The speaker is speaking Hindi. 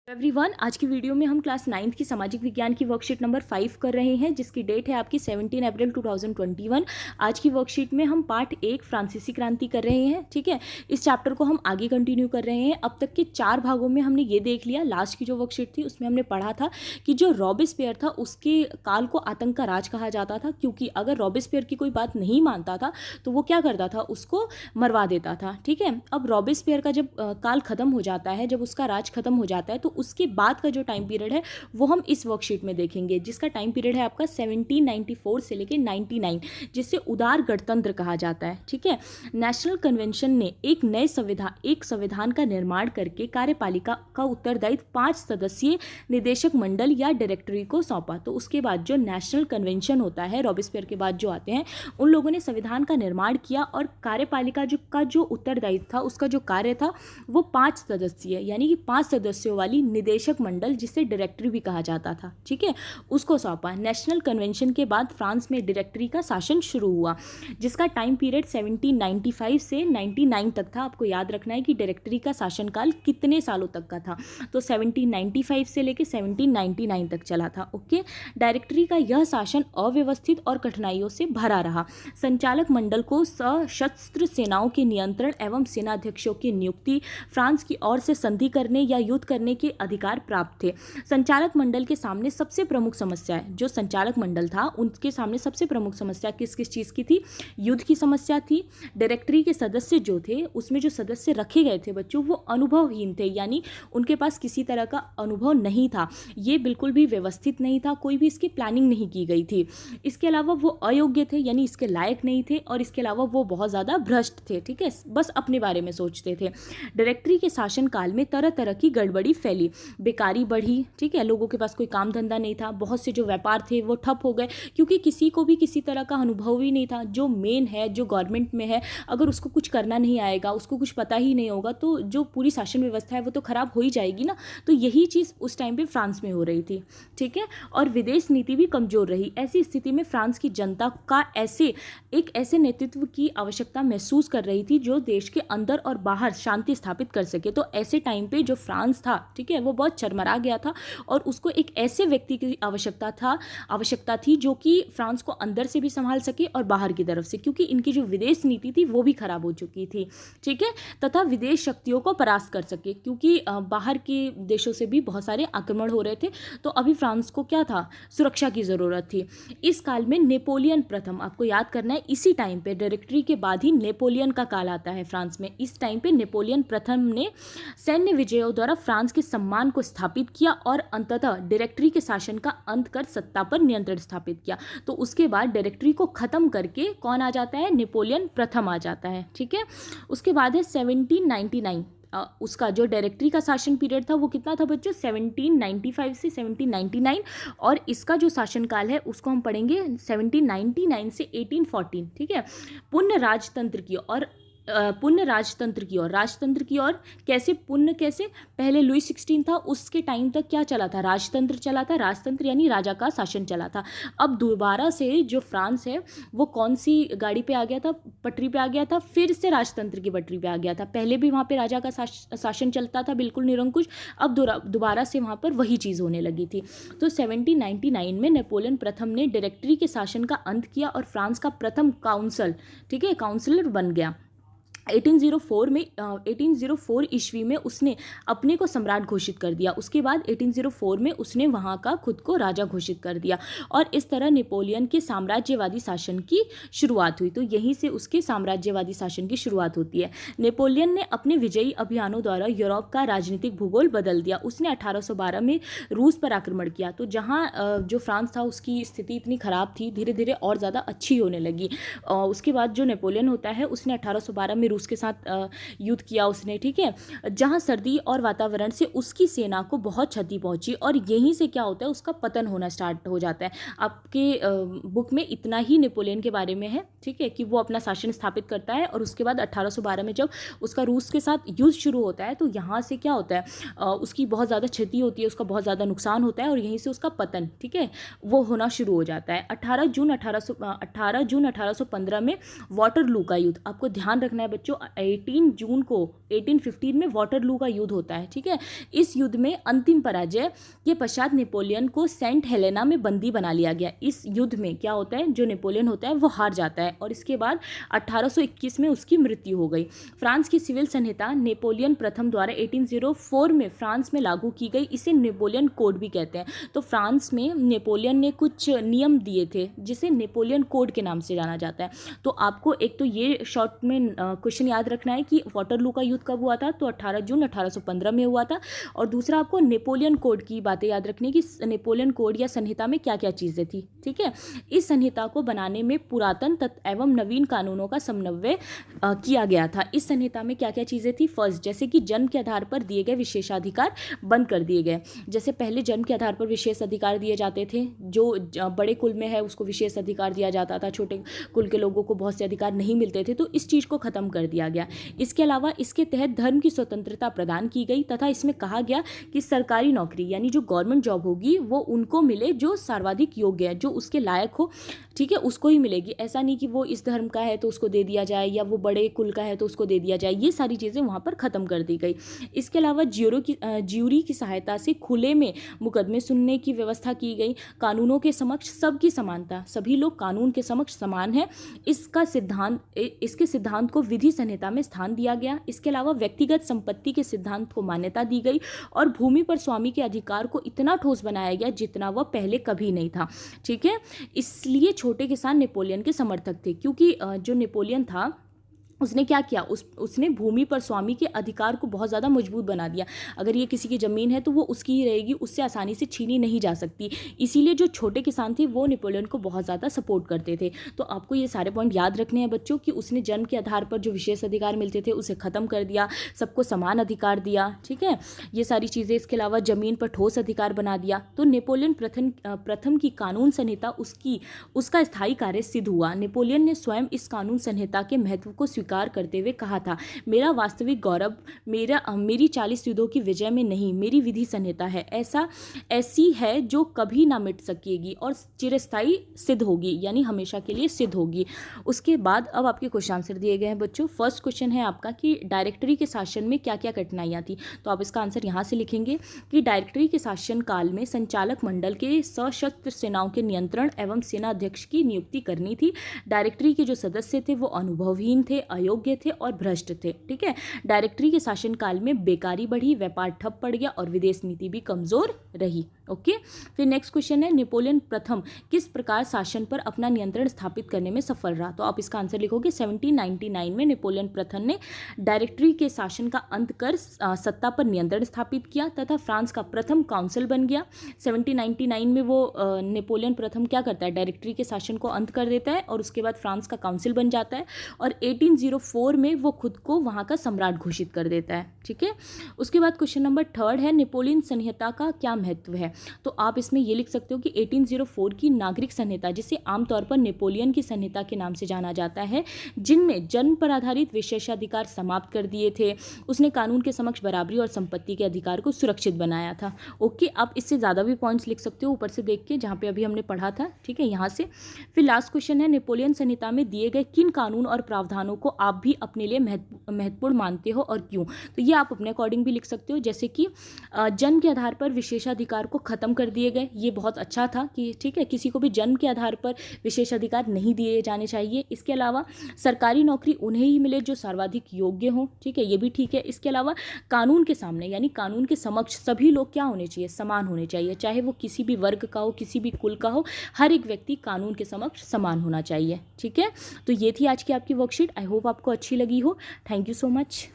एवरीवन, आज की वीडियो में हम क्लास 9th की सामाजिक विज्ञान की वर्कशीट नंबर 5 कर रहे हैं, जिसकी डेट है आपकी 17 अप्रैल 2021। आज की वर्कशीट में हम पार्ट 1 फ्रांसीसी क्रांति कर रहे हैं। ठीक है, इस चैप्टर को हम आगे कंटिन्यू कर रहे हैं। अब तक के 4 भागों में हमने ये देख लिया। लास्ट की जो वर्कशीट थी उसमें हमने पढ़ा था कि जो रॉबेस्पियर था उसके काल को आतंक का राज कहा जाता था, क्योंकि अगर रॉबेस्पियर की कोई बात नहीं मानता था तो वो क्या करता था, उसको मरवा देता था। ठीक है, अब रॉबेस्पियर का जब काल खत्म हो जाता है, जब उसका राज खत्म हो जाता है, तो उसके बाद का जो टाइम पीरियड है वो हम इस वर्कशीट में देखेंगे, जिसका टाइम पीरियड है आपका 1794 से लेकर 99, जिसे उदार गणतंत्र कहा जाता है। ठीक है, नेशनल कन्वेंशन ने एक संविधान का निर्माण करके कार्यपालिका का उत्तरदायित्व 5 सदस्यीय निदेशक मंडल या डायरेक्टरी को सौंपा। तो उसके बाद जो नेशनल कन्वेंशन होता है, रॉबेस्पियर के बाद जो आते हैं, उन लोगों ने संविधान का निर्माण किया और कार्यपालिका का जो उत्तरदायित्व था, उसका जो कार्य था, वो 5 सदस्यीय यानी कि 5 सदस्यों वाली निदेशक मंडल, जिसे डायरेक्टरी भी कहा जाता था, ठीक है, उसको सौंपा। नेशनल कन्वेंशन के बाद फ्रांस में डायरेक्टरी का शासन शुरू हुआ, जिसका टाइम पीरियड 1795 से 99 तक था। आपको याद रखना है कि डायरेक्टरी का शासनकाल कितने सालों तक का था, तो 1795 से लेकर 1799 तक चला था। ओके, डायरेक्टरी का यह शासन अव्यवस्थित और कठिनाइयों से भरा रहा। संचालक मंडल को सशस्त्र सेनाओं के नियंत्रण एवं सेनाध्यक्षों की नियुक्ति, फ्रांस की ओर से संधि करने या युद्ध करने के अधिकार प्राप्त थे। संचालक मंडल के सामने सबसे प्रमुख समस्या है, जो संचालक मंडल था उनके सामने सबसे प्रमुख समस्या किस किस चीज़ की थी? युद्ध की समस्या थी। डायरेक्टरी के सदस्य जो थे, उसमें जो सदस्य रखे गए थे बच्चों, वो अनुभवहीन थे, यानी उनके पास किसी तरह का अनुभव नहीं था। ये बिल्कुल भी व्यवस्थित नहीं था, कोई भी इसकी प्लानिंग नहीं की गई थी। इसके अलावा वो अयोग्य थे, यानी इसके लायक नहीं थे, और इसके अलावा वो बहुत ज़्यादा भ्रष्ट थे। ठीक है, बस अपने बारे में सोचते थे। डायरेक्टरी के शासनकाल में तरह तरह की गड़बड़ी फैली, बेकारी बढ़ी। ठीक है, लोगों के पास कोई काम धंधा नहीं था, बहुत से जो व्यापार थे वो ठप हो गए, क्योंकि किसी को भी किसी तरह का अनुभव ही नहीं था। जो मेन है, जो गवर्नमेंट में है, अगर उसको कुछ करना नहीं आएगा, उसको कुछ पता ही नहीं होगा, तो जो पूरी शासन व्यवस्था है वो तो खराब हो ही जाएगी ना। तो यही चीज़ उस टाइम पे फ्रांस में हो रही थी। ठीक है, और विदेश नीति भी कमजोर रही। ऐसी स्थिति में फ्रांस की जनता का ऐसे नेतृत्व की आवश्यकता महसूस कर रही थी जो देश के अंदर और बाहर शांति स्थापित कर सके। तो ऐसे टाइम पे जो फ्रांस था, ठीक है, वो बहुत चरमरा गया था, और उसको एक ऐसे व्यक्ति की आवश्यकता थी जो कि फ्रांस को अंदर से भी संभाल सके और बाहर की तरफ से, क्योंकि इनकी जो विदेश नीति थी वो भी खराब हो चुकी थी। ठीक है, तथा विदेश शक्तियों को परास्त कर सके, क्योंकि बाहर के देशों से भी बहुत सारे आक्रमण हो रहे थे। तो अभी फ्रांस को क्या था? सुरक्षा की ज़रूरत थी। इस काल में नेपोलियन प्रथम, आपको याद करना है, इसी टाइम पे डायरेक्टरी के बाद ही नेपोलियन का काल आता है फ्रांस में। इस टाइम पे नेपोलियन प्रथम ने सैन्य विजयों द्वारा फ्रांस के सम्मान को स्थापित किया और अंततः डायरेक्टरी के शासन का अंत कर सत्ता पर नियंत्रण स्थापित किया। तो उसके बाद डायरेक्टरी को खत्म करके कौन आ जाता है? नेपोलियन प्रथम आ जाता है। ठीक है, उसके बाद है 1799। उसका जो डायरेक्टरी का शासन पीरियड था वो कितना था बच्चों? 1795 से 1799, और इसका जो शासनकाल है उसको हम पढ़ेंगे 1799 से 1814। ठीक है, पुण्य राजतंत्र की ओर कैसे? पहले लुई 16 था, उसके टाइम तक क्या चला था? राजतंत्र चला था। राजतंत्र यानी राजा का शासन चला था। अब दोबारा से जो फ्रांस है वो कौन सी गाड़ी पे आ गया था? पटरी पे आ गया था, फिर से राजतंत्र की पटरी पे आ गया था। पहले भी वहाँ पे राजा का शासन चलता था, बिल्कुल निरंकुश। अब दोबारा से वहाँ पर वही चीज़ होने लगी थी। तो 1799 में नेपोलियन प्रथम ने डायरेक्टरी के शासन का अंत किया और फ्रांस का प्रथम काउंसलर बन गया। 1804 ईस्वी में उसने अपने को सम्राट घोषित कर दिया। उसके बाद 1804 में उसने वहाँ का खुद को राजा घोषित कर दिया, और इस तरह नेपोलियन के साम्राज्यवादी शासन की शुरुआत हुई। तो यहीं से उसके साम्राज्यवादी शासन की शुरुआत होती है। नेपोलियन ने अपने विजयी अभियानों द्वारा यूरोप का राजनीतिक भूगोल बदल दिया। उसने 1812 में रूस पर आक्रमण किया। तो जहाँ जो फ्रांस था उसकी स्थिति इतनी खराब थी, धीरे धीरे और ज़्यादा अच्छी होने लगी। उसके बाद जो नेपोलियन होता है उसने 1812 में रूस के साथ युद्ध किया उसने। ठीक है, जहां सर्दी और वातावरण से उसकी सेना को बहुत क्षति पहुंची, और यहीं से क्या होता है? उसका पतन होना स्टार्ट हो जाता है। आपके बुक में इतना ही नेपोलियन के बारे में है, ठीक है, कि वो अपना शासन स्थापित करता है, और उसके बाद 1812 में जब उसका रूस के साथ युद्ध शुरू होता है तो यहाँ से क्या होता है? उसकी बहुत ज़्यादा क्षति होती है, उसका बहुत ज़्यादा नुकसान होता है, और यहीं से उसका पतन, ठीक है, वो होना शुरू हो जाता है। 18 जून 1815 में वाटरलू का युद्ध, आपको ध्यान रखना है बच्चों 18 जून को 1815 में वाटरलू का युद्ध होता है, ठीक है। इस युद्ध में अंतिम पराजय के पश्चात नेपोलियन को सेंट हेलेना में बंदी बना लिया गया। इस युद्ध में क्या होता है, जो नेपोलियन होता है वो हार जाता है और इसके बाद 1821 में उसकी मृत्यु हो गई। फ्रांस की सिविल संहिता नेपोलियन प्रथम द्वारा 1804 में फ्रांस में लागू की गई। इसे नेपोलियन कोड भी कहते हैं। तो फ्रांस में नेपोलियन ने कुछ नियम दिए थे जिसे नेपोलियन कोड के नाम से जाना जाता है। तो आपको एक तो ये शॉर्ट में क्वेश्चन याद रखना है कि वाटरलू का युद्ध कब हुआ था, तो 18 जून 1815 में हुआ था। और दूसरा आपको नेपोलियन कोड की बातें याद रखनी है कि नेपोलियन कोड या संहिता में क्या क्या चीज़ें थी, ठीक है। इस संहिता को बनाने में पुरातन एवं नवीन कानूनों का समन्वय किया गया था। इस संहिता में क्या क्या चीज़ें थी, फर्स्ट जैसे कि जन्म के आधार पर दिए गए विशेषाधिकार बंद कर दिए गए। जैसे पहले जन्म के आधार पर विशेष अधिकार दिए जाते थे, जो बड़े कुल में है उसको विशेष अधिकार दिया जाता था, छोटे कुल के लोगों को बहुत से अधिकार नहीं मिलते थे, तो इस चीज़ को खत्म कर दिया गया। इसके अलावा इसके तहत धर्म की स्वतंत्रता प्रदान की गई तथा इसमें कहा गया कि सरकारी नौकरी यानी जो गवर्नमेंट जॉब होगी वो उनको मिले जो सर्वाधिक योग्य है, जो उसके लायक हो, ठीक है, उसको ही मिलेगी। ऐसा नहीं कि वो इस धर्म का है तो उसको दे दिया जाए या वो बड़े कुल का है तो उसको दे दिया जाए। ये सारी चीज़ें वहाँ पर ख़त्म कर दी गई। इसके अलावा ज्यूरी की सहायता से खुले में मुकदमे सुनने की व्यवस्था की गई। कानूनों के समक्ष सबकी समानता, सभी लोग कानून के समक्ष समान है, इसके सिद्धांत को विधि संहिता में स्थान दिया गया। इसके अलावा व्यक्तिगत संपत्ति के सिद्धांत को मान्यता दी गई और भूमि पर स्वामी के अधिकार को इतना ठोस बनाया गया जितना वह पहले कभी नहीं था, ठीक है। इसलिए छोटे किसान नेपोलियन के समर्थक थे, क्योंकि जो नेपोलियन था उसने क्या किया, उसने भूमि पर स्वामी के अधिकार को बहुत ज़्यादा मजबूत बना दिया। अगर ये किसी की ज़मीन है तो वो उसकी ही रहेगी, उससे आसानी से छीनी नहीं जा सकती। इसीलिए जो छोटे किसान थे वो नेपोलियन को बहुत ज़्यादा सपोर्ट करते थे। तो आपको ये सारे पॉइंट याद रखने हैं बच्चों कि उसने जन्म के आधार पर जो विशेष अधिकार मिलते थे उसे ख़त्म कर दिया, सबको समान अधिकार दिया, ठीक है, ये सारी चीज़ें। इसके अलावा ज़मीन पर ठोस अधिकार बना दिया। तो नेपोलियन प्रथम की कानून संहिता उसका स्थायी कार्य सिद्ध हुआ। नेपोलियन ने स्वयं इस कानून संहिता के महत्व को स्वीकार करते हुए कहा था, मेरा वास्तविक गौरव मेरी 40 युद्धों की विजय में नहीं, मेरी विधि संहिता है। ऐसी है जो कभी ना मिट सकेगी और चिरस्थायी सिद्ध होगी, यानी हमेशा के लिए सिद्ध होगी। उसके बाद अब आपके क्वेश्चन आंसर दिए गए हैं बच्चों। फर्स्ट क्वेश्चन है आपका कि डायरेक्टरी के शासन में क्या क्या कठिनाइयाँ थी। तो आप इसका आंसर यहाँ से लिखेंगे कि डायरेक्टरी के शासन काल में संचालक मंडल के सशस्त्र सेनाओं के नियंत्रण एवं सेना अध्यक्ष की नियुक्ति करनी थी। डायरेक्टरी के जो सदस्य थे वो अनुभवहीन थे, अयोग्य थे और भ्रष्ट थे, ठीक है। डायरेक्टरी के शासनकाल में बेकारी बढ़ी, व्यापार ठप पड़ गया और विदेश नीति भी कमजोर रही। ओके, फिर नेक्स्ट क्वेश्चन है नेपोलियन प्रथम किस प्रकार शासन पर अपना नियंत्रण स्थापित करने में सफल रहा। तो आप इसका आंसर लिखोगे 1799 में नेपोलियन प्रथम ने डायरेक्टरी के शासन का अंत कर सत्ता पर नियंत्रण स्थापित किया तथा फ्रांस का प्रथम काउंसिल बन गया। 1799 में वो नेपोलियन प्रथम क्या करता है, डायरेक्टरी के शासन को अंत कर देता है और उसके बाद फ्रांस का काउंसिल बन जाता है और 1804 में वो खुद को वहाँ का सम्राट घोषित कर देता है, ठीक है। उसके बाद क्वेश्चन नंबर 3 है नेपोलियन संहिता का क्या महत्व है। तो आप इसमें ये लिख सकते हो कि 1804 की नागरिक संहिता, जिसे आमतौर पर नेपोलियन की संहिता के नाम से जाना जाता है, जिनमें जन्म पर आधारित विशेषाधिकार समाप्त कर दिए थे, उसने कानून के समक्ष बराबरी और संपत्ति के अधिकार को सुरक्षित बनाया था। ओके, आप इससे ज़्यादा भी पॉइंट्स लिख सकते हो ऊपर से देख के, जहाँ पे अभी हमने पढ़ा था, ठीक है, यहाँ से। फिर लास्ट क्वेश्चन है नेपोलियन संहिता में दिए गए किन कानून और प्रावधानों को आप भी अपने लिए महत्वपूर्ण मानते हो और क्यों। तो ये आप अपने अकॉर्डिंग भी लिख सकते हो, जैसे कि जन्म के आधार पर विशेषाधिकार को खत्म कर दिए गए, ये बहुत अच्छा था कि ठीक है, किसी को भी जन्म के आधार पर विशेषाधिकार नहीं दिए जाने चाहिए। इसके अलावा सरकारी नौकरी उन्हें ही मिले जो सर्वाधिक योग्य हो, ठीक है, ये भी ठीक है। इसके अलावा कानून के सामने यानी कानून के समक्ष सभी लोग क्या होने चाहिए, समान होने चाहिए, चाहे वो किसी भी वर्ग का हो, किसी भी कुल का हो, हर एक व्यक्ति कानून के समक्ष समान होना चाहिए, ठीक है। तो ये थी आज की आपकी वर्कशीट। आई होप आपको अच्छी लगी हो। Thank you so much.